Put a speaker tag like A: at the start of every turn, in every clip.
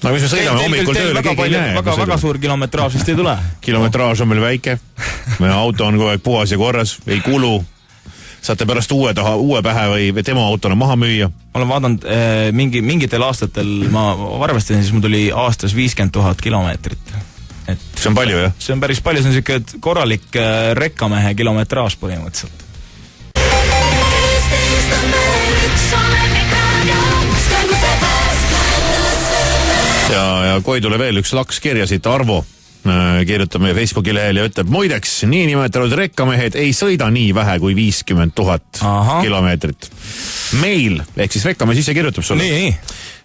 A: No mis me sõidame hommikul tööle, keegi ei näe.
B: Väga suur kilometraaž vist ei tule.
A: Kilometraaž on meil väike. Meie auto on kogu aeg puhas ja korras, ei kulu. Saate pärast uue pähe või tema autona maha müüa.
B: Ma olen vaadanud mingitel aastatel, ma arvestasin, siis mul tuli aastas 50 000 kilomeetrit.
A: See on palju, jah?
B: See on päris palju, see on selline korralik rekkamehe kilometraaž põhimõtteliselt.
A: Ja Koidule veel üks laks kirja siit Arvo kirjutab meie Facebooki lehel ja ütleb, muideks, nii nimetanud rekkamehed ei sõida nii vähe kui 50 000 kilomeetrit. Meil, ehk siis rekkamees ise kirjutab sulle.
B: Nii.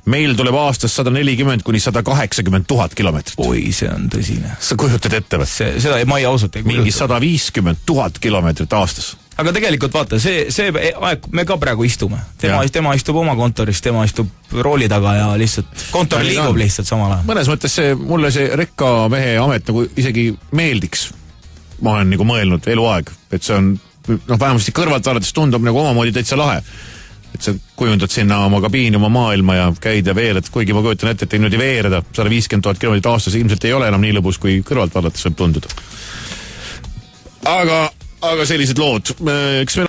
A: Meil tuleb aastas 140 kuni 180 000 kilomeetrit.
B: Oi, see on tõsine.
A: Sa kujutad ette või?
B: Seda ma ei ausalt ei kujuta.
A: Mingi 150 000 kilomeetrit aastas.
B: Aga tegelikult vaata, see aeg, me ka praegu istume. Tema istub oma kontoris, tema istub rooli taga ja lihtsalt kontor liigub lihtsalt samal ajal.
A: Mõnes mõttes mulle see rekkamehe amet nagu isegi meeldiks. Ma olen nagu mõelnud eluaeg, et see on, vähemasti kõrvalt vaadates tundub nagu omamoodi täitsa lahe. Et sa kujundad sinna oma kabiini, oma maailma ja käid ja veered, kuigi ma kujutan ette, et ei nüüd veereda 150 000 kilomeetrit aastas ilmselt ei ole enam nii lõbus, kui kõrvalt vaadates võib tunduda. Aga sellised lood. Eks meil